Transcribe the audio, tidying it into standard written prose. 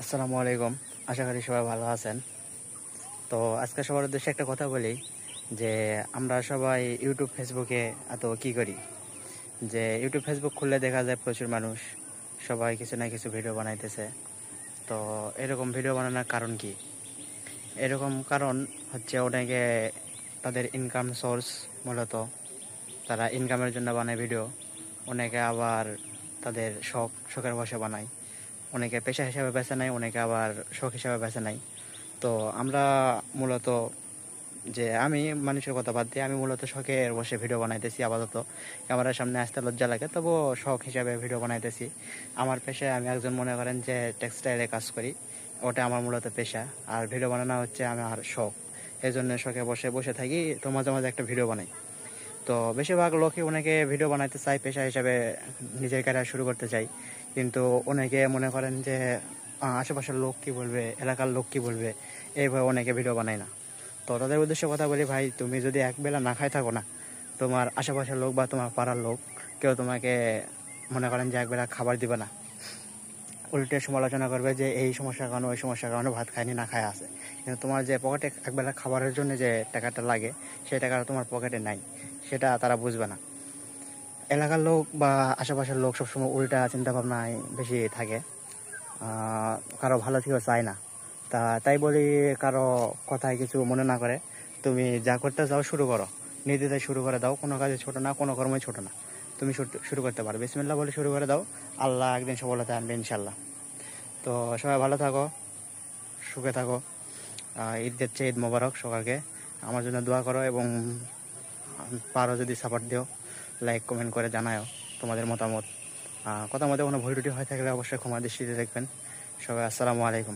আসসালামু আলাইকুম। আশা করি সবাই ভালো আছেন। তো আজকে সবার উদ্দেশ্যে একটা কথা বলি যে আমরা সবাই ইউটিউব, ফেসবুকে এত কি করি যে ইউটিউব, ফেসবুক খুললে দেখা যায় প্রচুর মানুষ সবাই কিছু না কিছু ভিডিও বানাইতেছে। তো এরকম ভিডিও বানানোর কারণ কি? এরকম কারণ হচ্ছে অনেকে তাদের ইনকাম সোর্স মূলত তারা ইনকামের জন্য বানায় ভিডিও। অনেকে আবার তাদের শখের বশে বানায়। অনেকে পেশা হিসাবে বেছে নেয়, অনেকে আবার শখ হিসাবে বেছে নেয়। তো আমরা মূলত আমি মানুষের কথা বাদ দিয়ে আমি মূলত শখের বসে ভিডিও বানাইতেছি আপাতত। ক্যামেরার সামনে আসতে লজ্জা লাগে, তবুও শখ হিসাবে ভিডিও বানাইতেছি। আমার পেশায় আমি একজন মনে করেন যে টেক্সটাইলে কাজ করি, ওটা আমার মূলত পেশা। আর ভিডিও বানানো হচ্ছে আমার শখ। এই জন্য শখে বসে বসে থাকি, তো মাঝে মাঝে একটা ভিডিও বানাই। তো বেশিরভাগ লোকই অনেকে ভিডিও বানাইতে চায়, পেশা হিসাবে নিজের ক্যারিয়ার শুরু করতে চাই। কিন্তু অনেকে মনে করেন যে আশেপাশের লোক কী বলবে, এলাকার লোক কী বলবে, এইভাবে অনেকে ভিডিও বানায় না। তো তাদের উদ্দেশ্যে কথা বলি, ভাই তুমি যদি একবেলা না খাই থাকো না, তোমার আশেপাশের লোক বা তোমার পাড়ার লোক কেউ তোমাকে মনে করেন যে একবেলা খাবার দিবে না। উল্টে সমালোচনা করবে যে এই সমস্যার কারণে ওই সমস্যার কারণে ভাত খায়নি, না খায় আছে। কিন্তু তোমার যে পকেটে একবেলা খাবারের জন্য যে টাকাটা লাগে, সেই টাকাটা তোমার পকেটে নাই, সেটা তারা বুঝবে না। এলাকার লোক বা আশেপাশের লোক সবসময় উল্টা চিন্তাভাবনায় বেশি থাকে, কারো ভালো থেকেও চায় না। তাই বলি, কারো কথায় কিছু মনে না করে তুমি যা করতে চাও শুরু করো। নির্দ্বিধায় শুরু করে দাও, কোনো কাজে ছোটো না, কোনো কর্মই ছোটো না। তুমি শুরু করতে পারো, বিসমিল্লাহ বলে শুরু করে দাও। আল্লাহ একদিন সফলতা আনবে ইনশাল্লাহ। তো সবাই ভালো থাকো, সুখে থাকো। ঈদ যাচ্ছে, ঈদ মোবারক সকালকে। আমার জন্য দোয়া করো এবং পারো যদি সাপোর্ট দিও, লাইক কমেন্ট করে জানাও তোমাদের মতামত। কথা মধ্যে কোনো ভুল ত্রুটি হয়ে থাকলে অবশ্যই ক্ষমা দৃষ্টিতে দেখবেন। সবাই আসসালামু আলাইকুম।